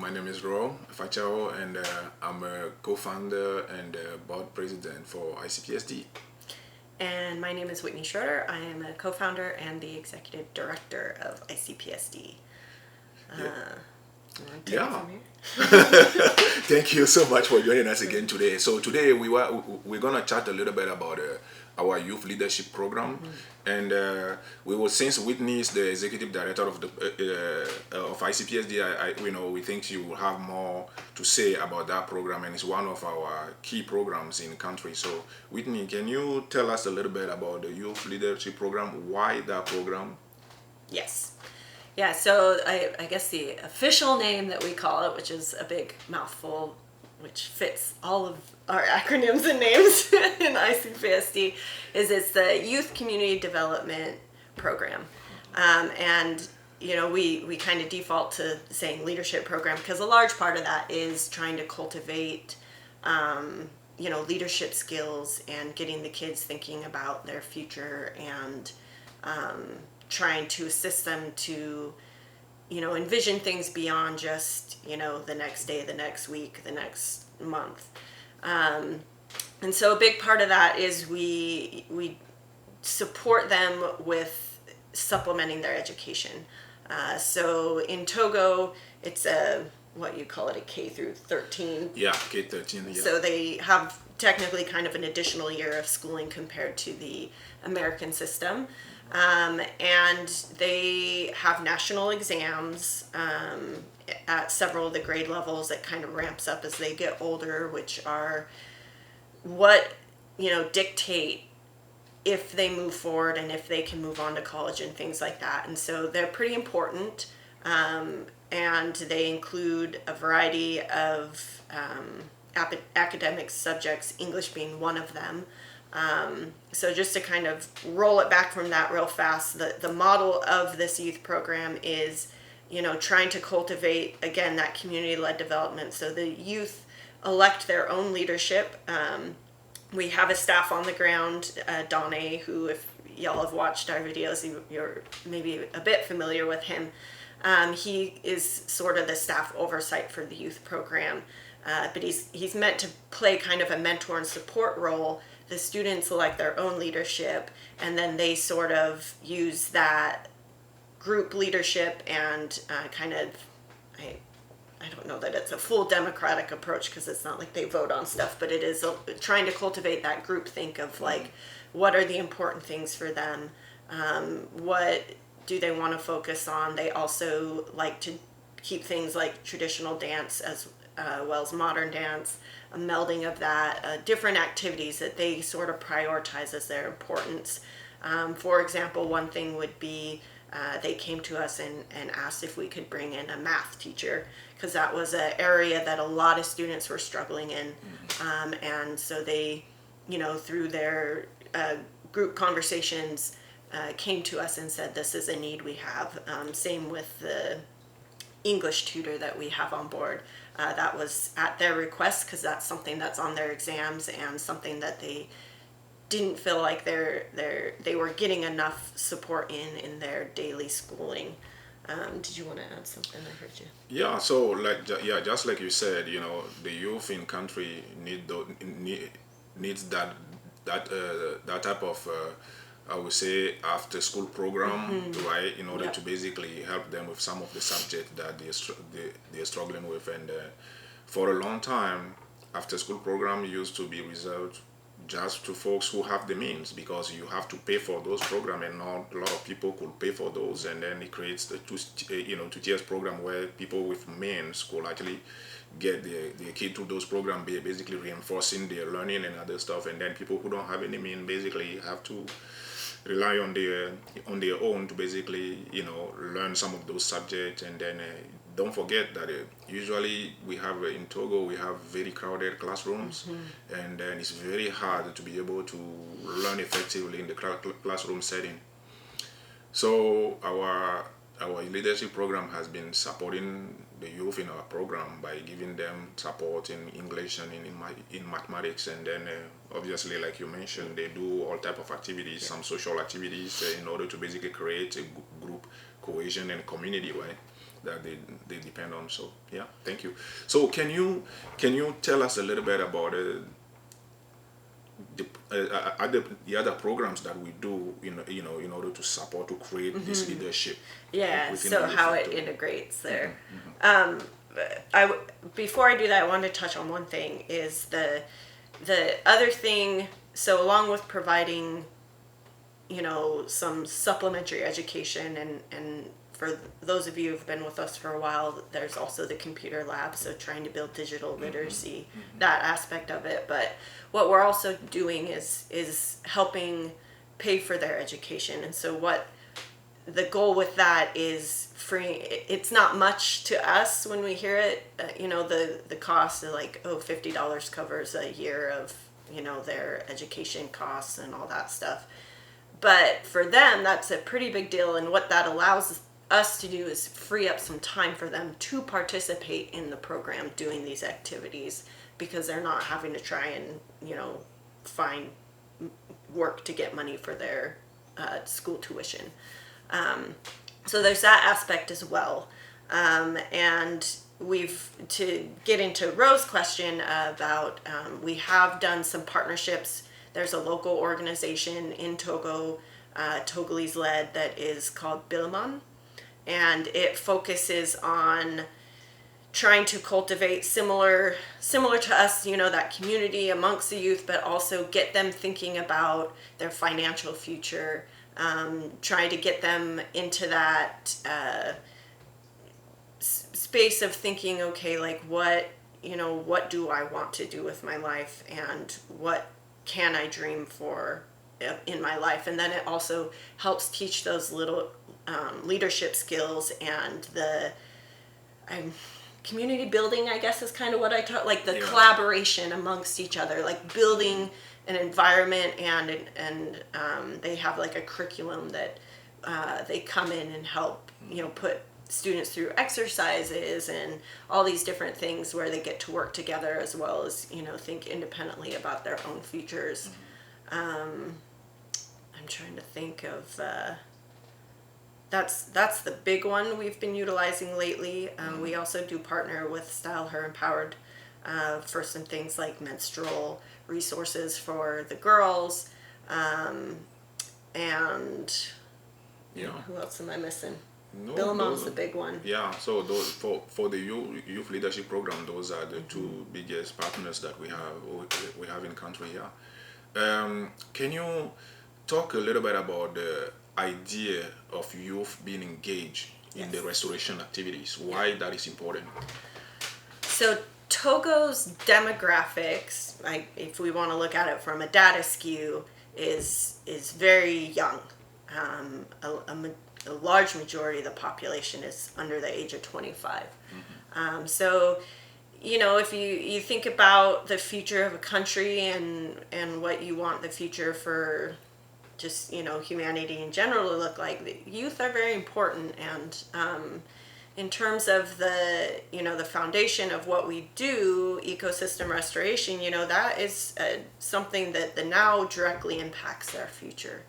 My name is Afatchao, and I'm a co-founder and board president for ICPSD. And my name is Whitney Schroeder. I am a co-founder and the executive director of ICPSD. Yeah. Thank you so much for joining us again today. So today we're gonna chat a little bit about our youth leadership program, and we will, since Whitney is the executive director of the of ICPSD, we think she will have more to say about that program, and it's one of our key programs in the country. So Whitney, can you tell us a little bit about the youth leadership program? Why that program? Yes. Yeah, so I guess the official name that we call it, which is a big mouthful, which fits all of our acronyms and names in ICPSD, is it's the Youth Community Development Program. We kind of default to saying leadership program because a large part of that is trying to cultivate, leadership skills and getting the kids thinking about their future and trying to assist them to, envision things beyond just, the next day, the next week, the next month. And so a big part of that is we support them with supplementing their education. So in Togo, it's what you call it, a K through 13. Yeah, K-13. Yeah. So they have technically kind of an additional year of schooling compared to the American system. And they have national exams at several of the grade levels that kind of ramps up as they get older, which are what, dictate if they move forward and if they can move on to college and things like that. And so they're pretty important. And they include a variety of academic subjects, English being one of them. So just to kind of roll it back from that real fast, the model of this youth program is, trying to cultivate, again, that community-led development. So the youth elect their own leadership. We have a staff on the ground, Donnie, who, if y'all have watched our videos, you're maybe a bit familiar with him. He is sort of the staff oversight for the youth program, but he's meant to play kind of a mentor and support role. The students elect their own leadership, and then they sort of use that group leadership and I don't know that it's a full democratic approach because it's not like they vote on stuff, but it is trying to cultivate that group think of like, what are the important things for them? What do they want to focus on? They also like to keep things like traditional dance as well as modern dance, a melding of that, different activities that they sort of prioritize as their importance. For example, one thing would be they came to us and asked if we could bring in a math teacher because that was an area that a lot of students were struggling in. And so they, through their group conversations, came to us and said, this is a need we have. Same with the English tutor that we have on board. That was at their request because that's something that's on their exams and something that they didn't feel like they were getting enough support in their daily schooling. Did you want to add something? I heard you. Yeah, so just like you said, the youth in country needs that type of I would say after school program, right? In order to basically help them with some of the subjects that they're struggling with, and for a long time, after school program used to be reserved just to folks who have the means because you have to pay for those programs and not a lot of people could pay for those, and then it creates the two tiers program where people with means could actually get their kid through those programs, basically reinforcing their learning and other stuff, and then people who don't have any means basically have to rely on their own to basically learn some of those subjects. And then don't forget that usually we have in Togo we have very crowded classrooms, and then it's very hard to be able to learn effectively in the classroom setting. So our leadership program has been supporting the youth in our program by giving them support in English and in mathematics, and then obviously, like you mentioned, they do all type of activities, some social activities, in order to basically create a group cohesion and community, right? that they depend on. So yeah, thank you. So can you tell us a little bit about the other programs that we do in order to support to create this leadership Yeah, within so the youth how in it Togo? integrates there. Um, before I do that, I wanted to touch on one thing. Is the other thing? So along with providing, some supplementary education, and for those of you who've been with us for a while, there's also the computer lab. So trying to build digital literacy, that aspect of it. But what we're also doing is helping pay for their education. And so what the goal with that is free. It's not much to us when we hear it. The cost of like, $50 covers a year of their education costs and all that stuff. But for them, that's a pretty big deal. And what that allows us to do is free up some time for them to participate in the program doing these activities, because they're not having to try and find work to get money for their school tuition. So there's that aspect as well. And to get into Rose's question about, we have done some partnerships. There's a local organization in Togo, Togolese led, that is called Bilaman. And it focuses on trying to cultivate similar to us, that community amongst the youth, but also get them thinking about their financial future. Trying to get them into that space of thinking, okay, like what do I want to do with my life, and what can I dream for in my life? And then it also helps teach those little leadership skills and the community building, I guess, is kind of what I taught, like the collaboration amongst each other, like building an environment, and they have like a curriculum that they come in and help put students through exercises and all these different things where they get to work together, as well as think independently about their own futures. I'm trying to think of that's the big one we've been utilizing lately. We also do partner with Style Her Empowered for some things like menstrual resources for the girls, and who else am I missing? No, Billamon's the big one. Yeah, so those for the youth leadership program, those are the two biggest partners that we have in country. Yeah. Can you talk a little bit about the idea of youth being engaged in the restoration activities? Why that is important? So Togo's demographics, like if we want to look at it from a data skew, is very young. A large majority of the population is under the age of 25. So, if you think about the future of a country and what you want the future for just, humanity in general to look like, the youth are very important. And in terms of the foundation of what we do, ecosystem restoration, that is something that the now directly impacts their future.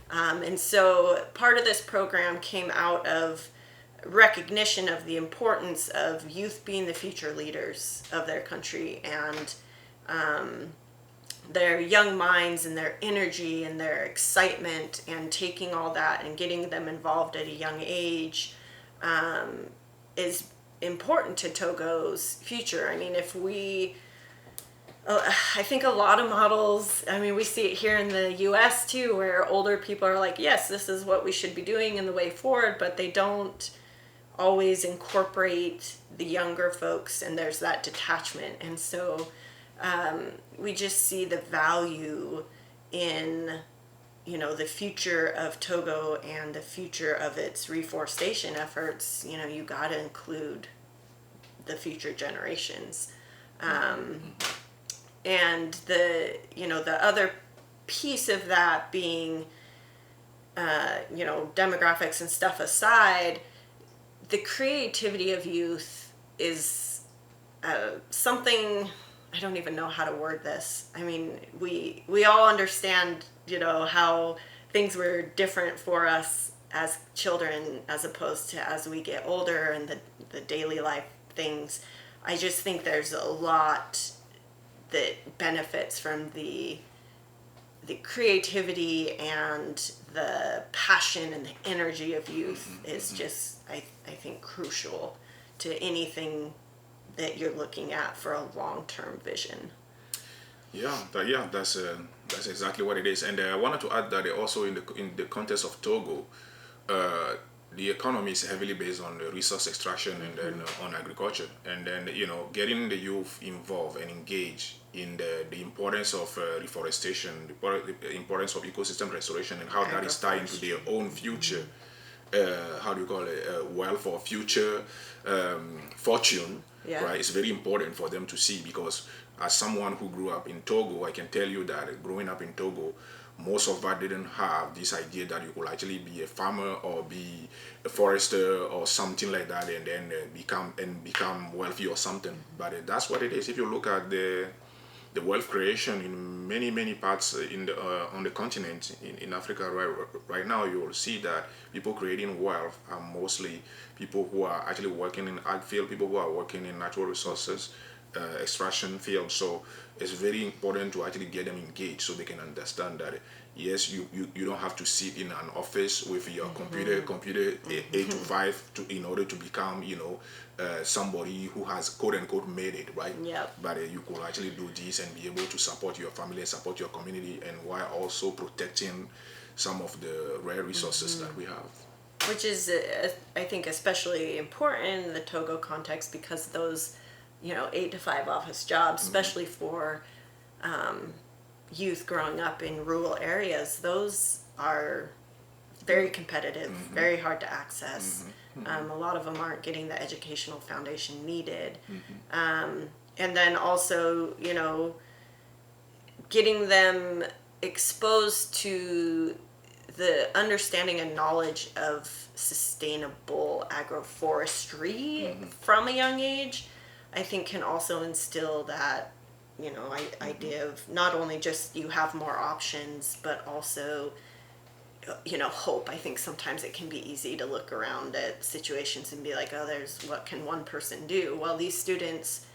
And so part of this program came out of recognition of the importance of youth being the future leaders of their country, and their young minds and their energy and their excitement, and taking all that and getting them involved at a young age is important to Togo's future. I mean, I think a lot of models, we see it here in the US too, where older people are like, yes, this is what we should be doing in the way forward, but they don't always incorporate the younger folks, and there's that detachment. And so we just see the value in the future of Togo and the future of its reforestation efforts. You got to include the future generations. And the other piece of that being, demographics and stuff aside, the creativity of youth is something, I don't even know how to word this. We all understand, how things were different for us as children as opposed to as we get older and the daily life things. I just think there's a lot that benefits from the creativity and the passion and the energy of youth is just, I think, crucial to anything that you're looking at for a long-term vision. That's exactly what it is. And I wanted to add that also in the context of Togo, the economy is heavily based on the resource extraction and then on agriculture. And then, getting the youth involved and engaged in the importance of reforestation, the importance of ecosystem restoration, and how that is tied into their own future, how do you call it, wealth or future fortune, right? It's very important for them to see, because as someone who grew up in Togo, I can tell you that growing up in Togo, most of us didn't have this idea that you could actually be a farmer or be a forester or something like that, and then become wealthy or something. But that's what it is. If you look at the wealth creation in many parts on the continent in Africa right now, you will see that people creating wealth are mostly people who are actually working in ag field, people who are working in natural resources extraction field. So it's very important to actually get them engaged so they can understand that yes, you don't have to sit in an office with your computer 8 to 5 in order to become somebody who has quote unquote made it, right? But you could actually do this and be able to support your family and support your community, and while also protecting some of the rare resources that we have. Which is, I think, especially important in the Togo context, because those 8 to 5 office jobs, especially for youth growing up in rural areas, those are very competitive, very hard to access. A lot of them aren't getting the educational foundation needed. And then also, getting them exposed to the understanding and knowledge of sustainable agroforestry from a young age, I think can also instill that, idea of not only just you have more options, but also, hope. I think sometimes it can be easy to look around at situations and be like, oh, what can one person do? Well, these students,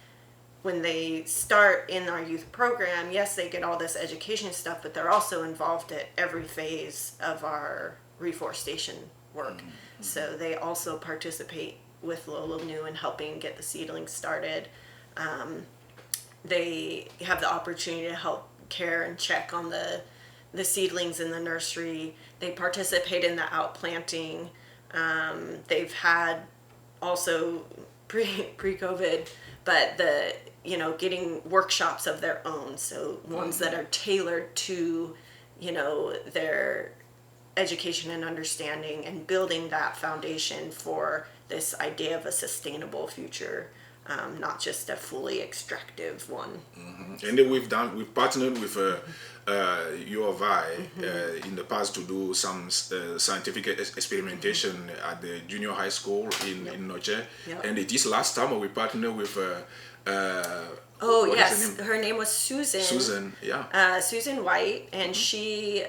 when they start in our youth program, yes, they get all this education stuff, but they're also involved at every phase of our reforestation work. So they also participate with Lola New in helping get the seedlings started. They have the opportunity to help care and check on the seedlings in the nursery. They participate in the outplanting. They've had also pre-COVID, but getting workshops of their own, so ones that are tailored to their education and understanding, and building that foundation for this idea of a sustainable future, not just a fully extractive one. And then we've partnered with U of I in the past to do some scientific experimentation at the junior high school in Noche. And this last summer we partnered with her name was Susan. Susan White, and she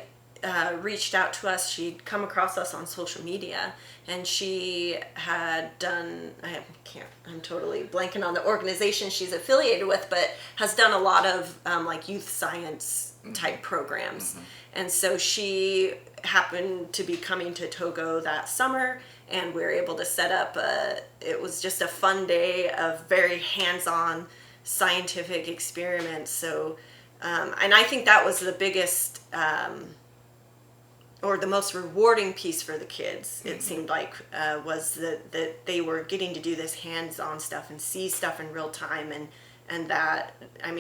reached out to us. She'd come across us on social media, and she had done, I'm totally blanking on the organization she's affiliated with, but has done a lot of youth science type programs. And so she happened to be coming to Togo that summer, and we were able to set up it was just a fun day of very hands-on scientific experiments. So and I think that was the biggest or the most rewarding piece for the kids, it seemed like, was that they were getting to do this hands-on stuff and see stuff in real time, and that, I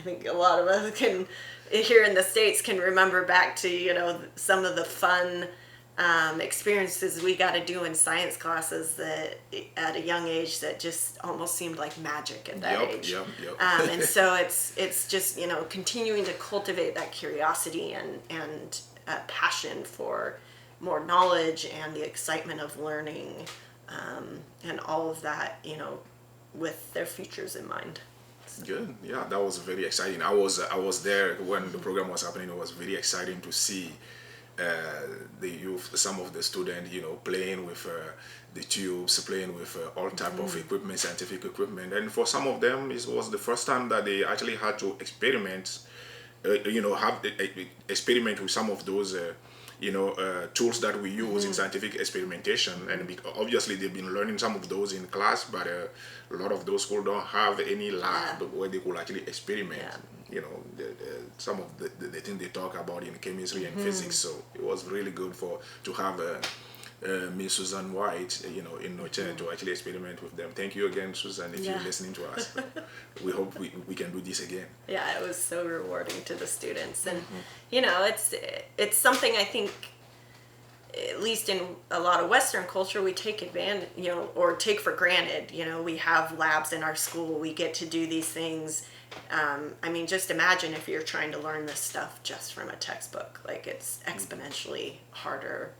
think a lot of us can, here in the States, can remember back to, some of the fun experiences we got to do in science classes that at a young age that just almost seemed like magic at that age. And so it's just, continuing to cultivate that curiosity and passion for more knowledge and the excitement of learning, and all of that, with their futures in mind. Good. Yeah, that was very exciting. I was there when the program was happening. It was very exciting to see the youth, some of the students, playing with the tubes, playing with all type of equipment, scientific equipment. And for some of them, it was the first time that they actually had to experiment, experiment with some of those, tools that we use in scientific experimentation. And obviously they've been learning some of those in class, but a lot of those schools don't have any lab where they could actually experiment. Some of the things they talk about in chemistry and physics. So it was really good to have Miss Susan White, in Noche to actually experiment with them. Thank you again, Susan, if you're listening to us. We hope we can do this again. Yeah, it was so rewarding to the students. And, it's something I think, at least in a lot of Western culture, we take advantage, or take for granted. We have labs in our school. We get to do these things. Just imagine if you're trying to learn this stuff just from a textbook. Like, it's exponentially harder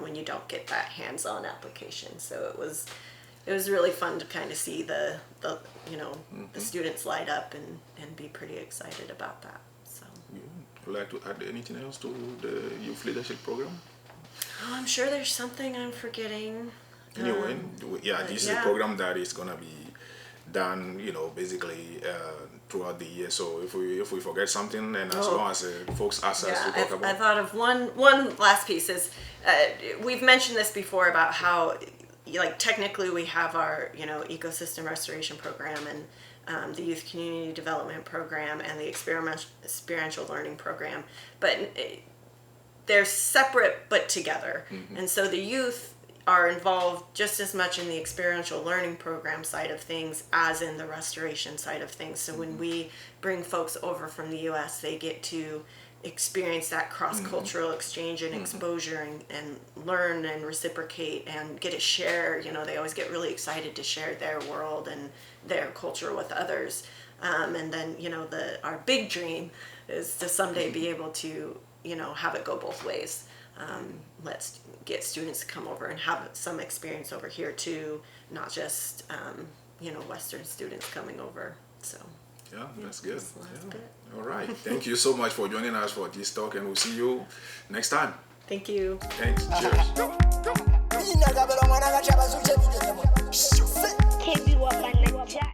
when you don't get that hands-on application. So it was really fun to kind of see the students light up and be pretty excited about that. So, would you like to add anything else to the youth leadership program? Oh, I'm sure there's something I'm forgetting. Anyway, this is a program that is gonna be done, basically throughout the year. So if we forget something, and as long as folks ask us to talk about, I thought of one last piece. Is we've mentioned this before about how, technically we have our ecosystem restoration program and the youth community development program and the experiential learning program, but they're separate but together. And so the youth are involved just as much in the experiential learning program side of things as in the restoration side of things. So when we bring folks over from the U.S., they get to experience that cross-cultural exchange and exposure and learn and reciprocate and get to share. They always get really excited to share their world and their culture with others. And then, our big dream is to someday be able to, have it go both ways. Let's get students to come over and have some experience over here too, not just Western students coming over. So that's good. All right, thank you so much for joining us for this talk, and we'll see you next time. Thank you. Thanks. Cheers.